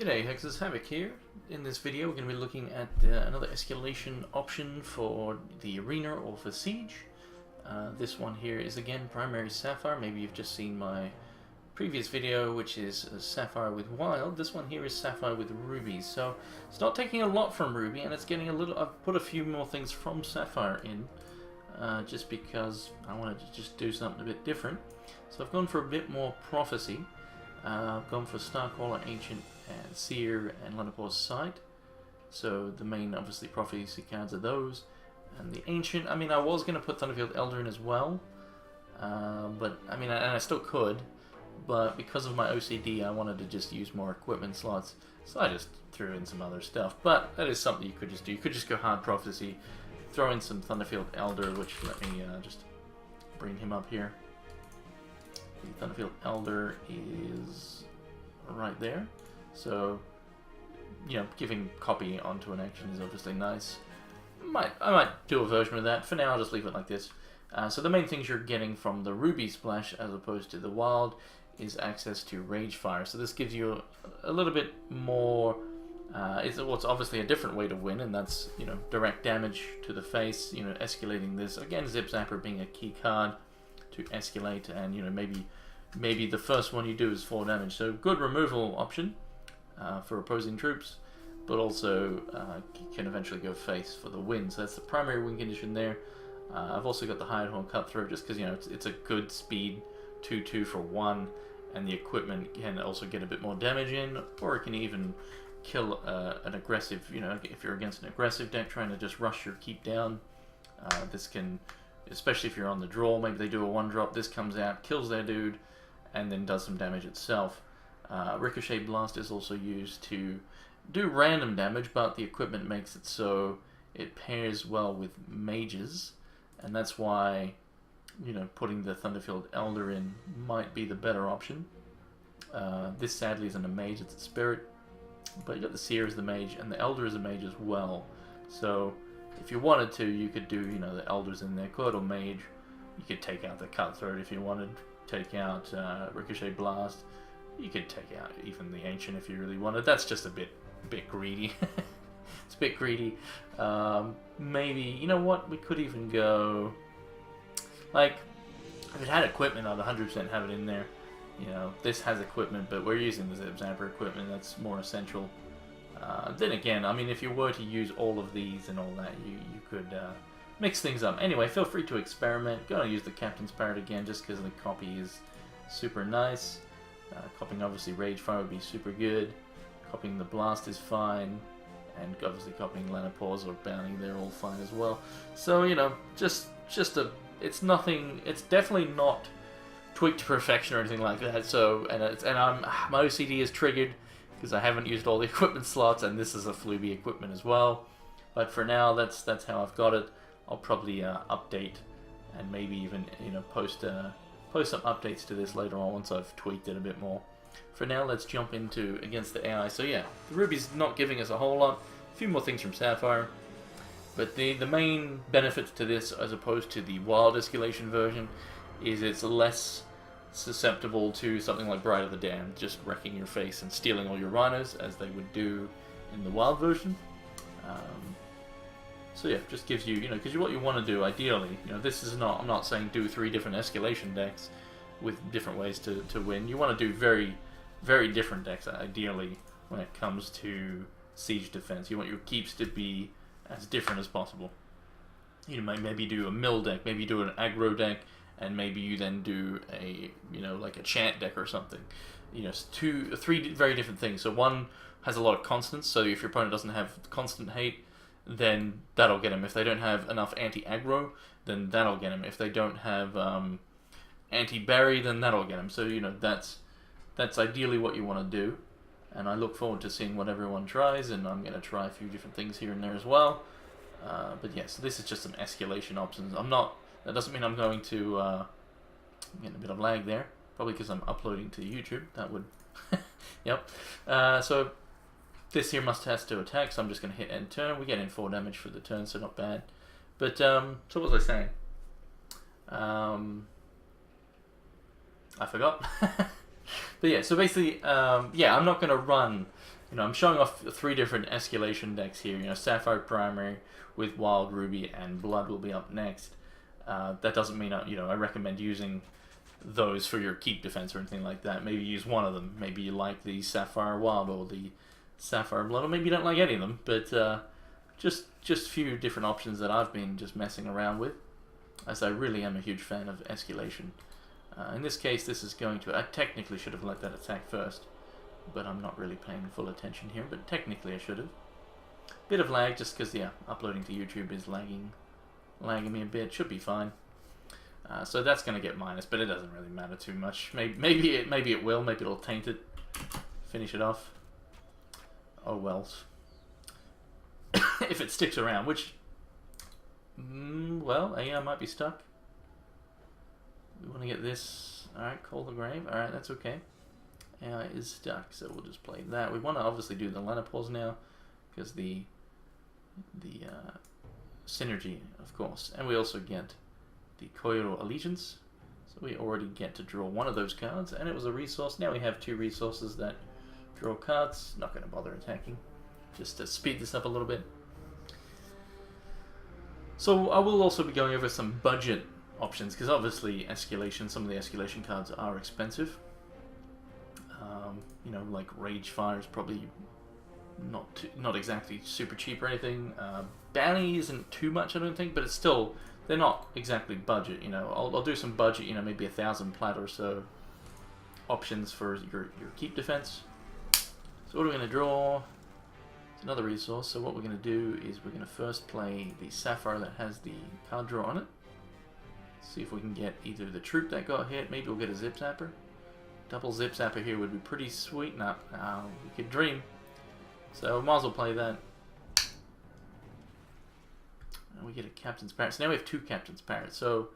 G'day, HexedHavoc here. In this video we're going to be looking at another escalation option for the arena or for siege. This one here is again primary sapphire. Maybe you've just seen my previous video, which is sapphire with wild. This one here is sapphire with rubies. So it's not taking a lot from ruby, and it's getting a little. I've put a few more things from sapphire in, just because I wanted to just do something a bit different. So I've gone for a bit more prophecy. I've gone for Starcaller, Ancient, and Seer, and Lenapor's Sight. So the main, obviously, prophecy cards are those. And the Ancient, I mean, I was going to put Thunderfield Elder in as well. But, I mean, and I still could. But because of my OCD, I wanted to just use more equipment slots. So I just threw in some other stuff. But that is something you could just do. You could just go hard prophecy, throw in some Thunderfield Elder, which let me just bring him up here. The Thunderfield Elder is right there, so you know, giving copy onto an action is obviously nice. I might do a version of that. For now, I'll just leave it like this. So the main things you're getting from the Ruby Splash, as opposed to the Wild, is access to Rage Fire. So this gives you a little bit more. It's obviously a different way to win, and that's, you know, direct damage to the face. You know, escalating this again. Zip Zapper being a key card to escalate, and you know, maybe the first one you do is 4 damage. So good removal option for opposing troops, but also can eventually go face for the win. So that's the primary win condition there. I've also got the Hired Horn Cutthroat, just because, you know, it's a good speed 2/2 for 1, and the equipment can also get a bit more damage in, or it can even kill an aggressive, you know, if you're against an aggressive deck trying to just rush your keep down. This can, especially if you're on the draw, maybe they do a 1-drop, this comes out, kills their dude, and then does some damage itself. Ricochet Blast is also used to do random damage, but the equipment makes it so it pairs well with mages, and that's why, you know, putting the Thunderfield Elder in might be the better option. This sadly isn't a mage, it's a spirit, but you got the Seer as the mage, and the Elder as a mage as well. So if you wanted to, you could do, you know, the Elders in there, Court or Mage. You could take out the Cutthroat if you wanted, take out Ricochet Blast. You could take out even the Ancient if you really wanted. That's just a bit greedy. It's a bit greedy. Maybe, you know what, we could even go, like, if it had equipment, I'd 100% have it in there. You know, this has equipment, but we're using the Zip Zapper equipment, that's more essential. Then again, I mean, if you were to use all of these and all that, you could mix things up. Anyway, feel free to experiment. Gonna use the Captain's Parrot again, just because the copy is super nice. Copying obviously Rage Fire would be super good. Copying the Blast is fine, and obviously copying Lenapor's or Bounty, they're all fine as well. So, you know, just it's nothing. It's definitely not tweaked to perfection or anything like that. So, my OCD is triggered because I haven't used all the equipment slots, and this is a Fluby equipment as well. But for now, that's how I've got it. I'll probably update, and maybe even, you know, post some updates to this later on once I've tweaked it a bit more. For now, let's jump into against the AI. So yeah, the Ruby's not giving us a whole lot. A few more things from Sapphire, but the main benefit to this, as opposed to the Wild Escalation version, is it's less susceptible to something like Bride of the Damned, just wrecking your face and stealing all your rhinos, as they would do in the Wild version. So yeah, just gives you, you know, because what you want to do, ideally, you know, this is not, I'm not saying do 3 different escalation decks with different ways to win. You want to do very, very different decks, ideally, when it comes to siege defense. You want your keeps to be as different as possible. You know, maybe do a mill deck, maybe do an aggro deck, and maybe you then do a, you know, like a chant deck or something. You know, 3 very different things. So one has a lot of constants, so if your opponent doesn't have constant hate, then that'll get him. If they don't have enough anti-aggro, then that'll get him. If they don't have anti-berry, then that'll get him. So, you know, that's ideally what you want to do. And I look forward to seeing what everyone tries, and I'm going to try a few different things here and there as well. But yeah, so this is just some escalation options. That doesn't mean I'm going to get a bit of lag there. Probably because I'm uploading to YouTube. That would... Yep. So this here has to attack, so I'm just going to hit end turn. We get in 4 damage for the turn, so not bad. But, so what was I saying? I forgot. But yeah, so basically, yeah, I'm not going to run You know, I'm showing off 3 different Escalation decks here. You know, Sapphire Primary with Wild Ruby and Blood will be up next. That doesn't mean, you know, I recommend using those for your keep defense or anything like that. Maybe use one of them. Maybe you like the Sapphire Wild or the Sapphire Blood, or maybe you don't like any of them. But just a few different options that I've been just messing around with, as I really am a huge fan of Escalation. In this case, this is going to... I technically should have let that attack first, but I'm not really paying full attention here, but technically I should have. Bit of lag, just because, yeah, uploading to YouTube is lagging me a bit. Should be fine. So that's going to get minus, but it doesn't really matter too much. Maybe it will. Maybe it'll taint it. Finish it off. Oh wells. If it sticks around, which... well, AI might be stuck. We want to get this. Alright, Call the Grave. Alright, that's okay. AI is stuck, so we'll just play that. We want to obviously do the Lenopause now, because the synergy, of course. And we also get the Koiro Allegiance. So we already get to draw one of those cards, and it was a resource. Now we have 2 resources that draw cards. Not going to bother attacking, just to speed this up a little bit. So I will also be going over some budget options, because obviously Escalation, some of the Escalation cards are expensive. You know, like Ragefire is probably not exactly super cheap or anything. Bounty isn't too much, I don't think, but it's still, they're not exactly budget. You know, I'll do some budget. You know, maybe 1,000 plat or so options for your keep defense. So what are we going to draw? It's another resource. So what we're going to do is we're going to first play the Sapphire that has the card draw on it. See if we can get either the troop that got hit. Maybe we'll get a Zip Zapper. Double Zip Zapper here would be pretty sweet. Nah, we could dream. So might as well play that. And we get a Captain's Parrot. So now we have 2 Captain's Parrots. So,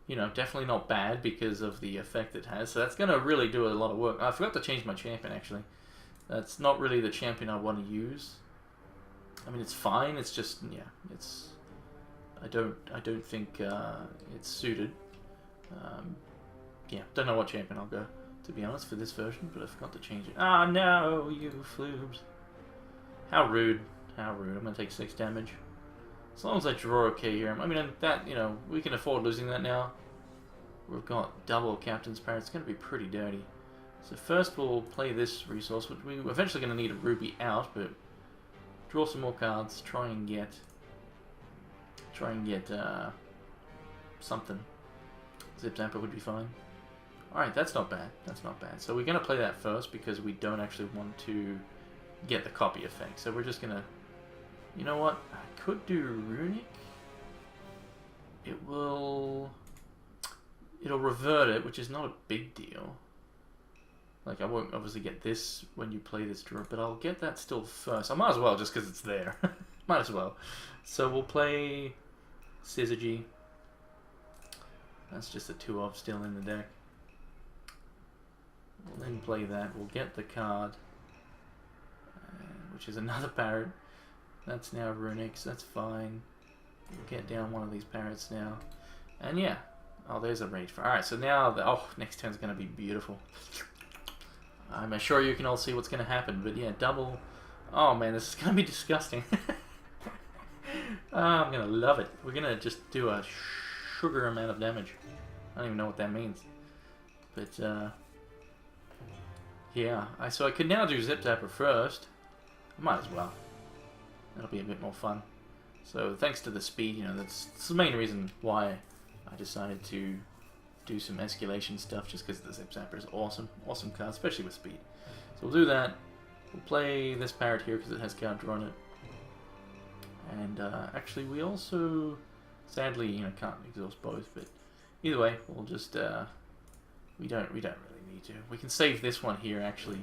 you know, definitely not bad because of the effect it has. So that's going to really do a lot of work. I forgot to change my champion, actually. That's not really the champion I want to use. I mean, it's fine. It's just, yeah, it's... I don't think it's suited. Yeah, don't know what champion I'll go, to be honest, for this version, but I forgot to change it. Ah, no, you floobs. How rude. How rude. I'm going to take 6 damage. As long as I draw okay here. I mean, that, you know, we can afford losing that now. We've got double Captain's Parrot. It's going to be pretty dirty. So first we'll play this resource, which we're eventually going to need a Ruby out, but draw some more cards, try and get something. Zip Zapper would be fine. Alright, that's not bad. That's not bad. So we're going to play that first because we don't actually want to get the copy effect. So we're just going to... You know what? I could do Runic. It'll revert it, which is not a big deal. Like, I won't obviously get this when you play this draw, but I'll get that still first. I might as well, just because it's there. Might as well. So we'll play Syzygy. That's just a 2-of still in the deck. We'll then play that. We'll get the card, which is another parrot. That's now Runic, so that's fine. We'll get down one of these parrots now. And yeah. Oh, there's a Ragefire. Alright, so now, next turn's going to be beautiful. I'm sure you can all see what's going to happen, but yeah, double... Oh man, this is going to be disgusting. I'm going to love it. We're going to just do a sugar amount of damage. I don't even know what that means. But, yeah. So I could now do Zip Zapper first. I might as well. That'll be a bit more fun. So thanks to the speed, you know, that's the main reason why I decided to do some Escalation stuff, just because the Zip Zapper is awesome. Awesome card, especially with speed. So we'll do that. We'll play this parrot here because it has counter on it. And actually we also, sadly, you know, can't exhaust both, but either way, we'll just, we don't really need to. We can save this one here, actually,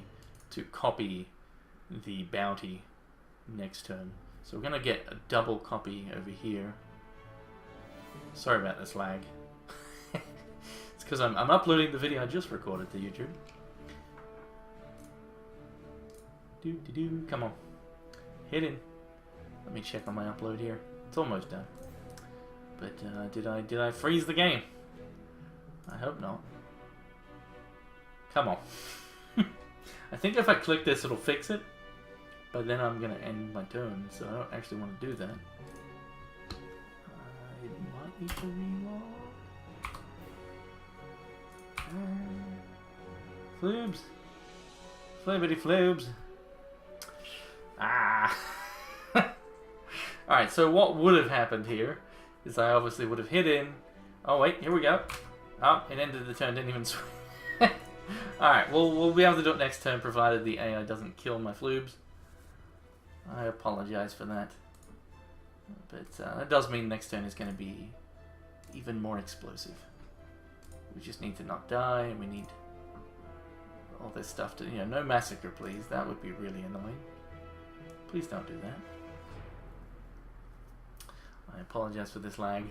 to copy the bounty next turn. So we're going to get a double copy over here. Sorry about this lag. It's because I'm uploading the video I just recorded to YouTube. Come on. Hit in. Let me check on my upload here. It's almost done. But did I freeze the game? I hope not. Come on. I think if I click this it'll fix it. but then I'm going to end my turn, so I don't actually want to do that. I might need to reload. Floobs. Flibbity floobs. Ah. Alright, so what would have happened here is I obviously would have hit in. Oh wait, here we go. Oh, it ended the turn, didn't even swing. Alright, we'll be able to do it next turn provided the AI doesn't kill my floobs. I apologize for that. But that does mean next turn is going to be even more explosive. We just need to not die, and we need all this stuff to, no massacre please, that would be really annoying. Please don't do that. I apologize for this lag.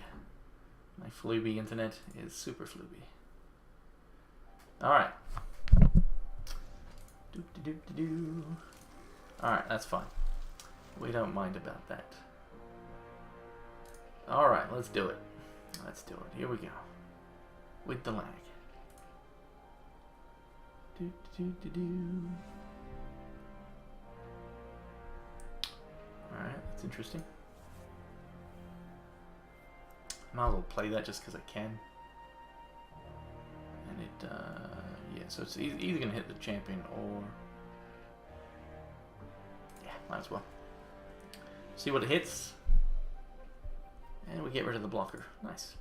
My flooby internet is super flooby. Alright. Alright, that's fine. We don't mind about that. Alright, let's do it. Let's do it. Here we go. With the lag. Alright, that's interesting. Might as well play that just because I can. And it, yeah, so it's either going to hit the champion or... Yeah, might as well. See what it hits. And we get rid of the blocker. Nice.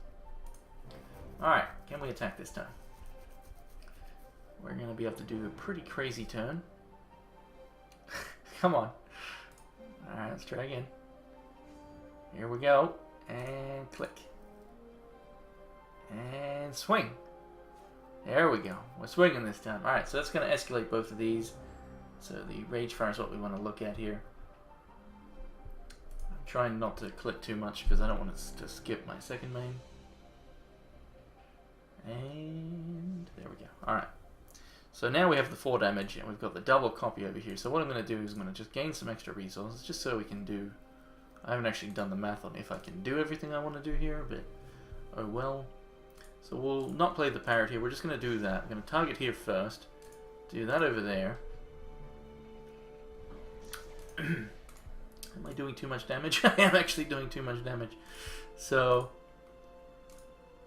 Alright, can we attack this time? We're going to be able to do a pretty crazy turn. Come on. Alright, let's try again. Here we go. And click. And swing. There we go. We're swinging this time. Alright, so that's going to escalate both of these. So the Rage Fire is what we want to look at here. I'm trying not to click too much because I don't want to skip my second main. And there we go. Alright. So now we have the 4 damage and we've got the double copy over here. So what I'm going to do is I'm going to just gain some extra resources just so we can do... I haven't actually done the math on if I can do everything I want to do here, but oh well. So we'll not play the parrot here, we're just going to do that. I'm going to target here first, do that over there. Am I doing too much damage? I am actually doing too much damage. So,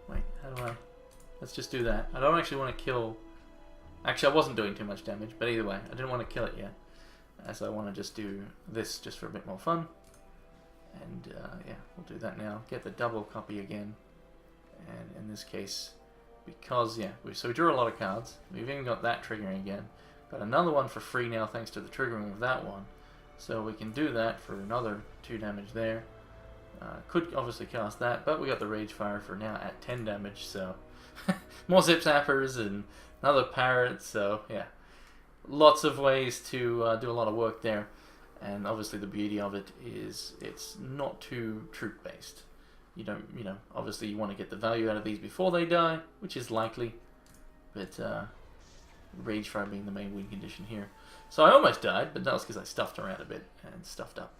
wait, how do I... Let's just do that. I don't actually want to kill... Actually, I wasn't doing too much damage, but either way, I didn't want to kill it yet. So I want to just do this just for a bit more fun. And yeah, we'll do that now. Get the double copy again. And in this case, because, yeah, so we drew a lot of cards. We've even got that triggering again. Got another one for free now thanks to the triggering of that one. So we can do that for another 2 damage there. Could obviously cast that, but we got the Rage Fire for now at 10 damage, so... more Zip Zappers and another Parrot, so yeah. Lots of ways to do a lot of work there. And obviously the beauty of it is it's not too troop-based. You don't, obviously you want to get the value out of these before they die, which is likely. But Rage Fire being the main win condition here. So I almost died, but that was because I stuffed around a bit and stuffed up.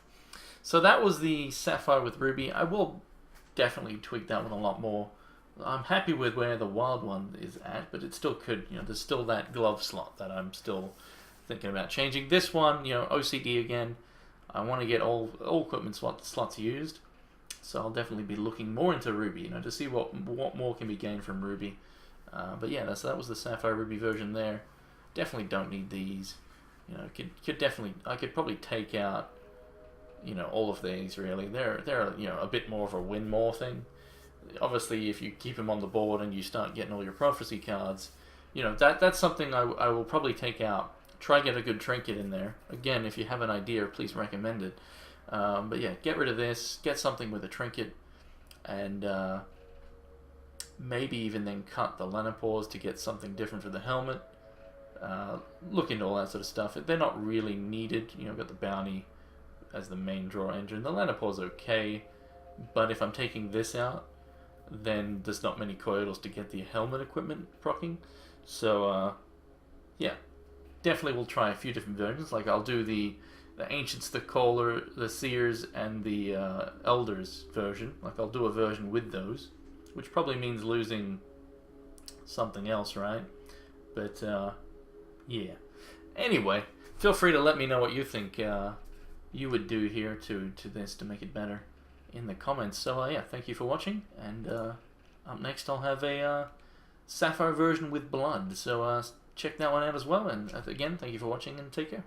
So that was the Sapphire with Ruby. I will definitely tweak that one a lot more. I'm happy with where the wild one is at, but it still could, there's still that glove slot that I'm still thinking about changing. This one, OCD again. I want to get all equipment slots used. So I'll definitely be looking more into Ruby, to see what more can be gained from Ruby. But yeah, that was the Sapphire Ruby version there. Definitely don't need these. I could probably take out, all of these really. They're a bit more of a win more thing. Obviously, if you keep them on the board and you start getting all your prophecy cards, that's something I will probably take out. Try get a good trinket in there. Again, if you have an idea, please recommend it. But yeah, get rid of this, get something with a trinket, and maybe even then cut the Lenopause to get something different for the helmet. Look into all that sort of stuff. They're not really needed. I've got the bounty as the main draw engine. The Lenopause is okay, but if I'm taking this out, then there's not many coils to get the helmet equipment proccing. So yeah, definitely we'll try a few different versions. Like I'll do the Ancients, the Caller, the Seers, and the Elders version. Like I'll do a version with those, which probably means losing something else, right? But yeah. Anyway, feel free to let me know what you think you would do here to this to make it better in the comments. So yeah, thank you for watching, and up next I'll have a Sapphire version with blood, so check that one out as well, and again, thank you for watching and take care.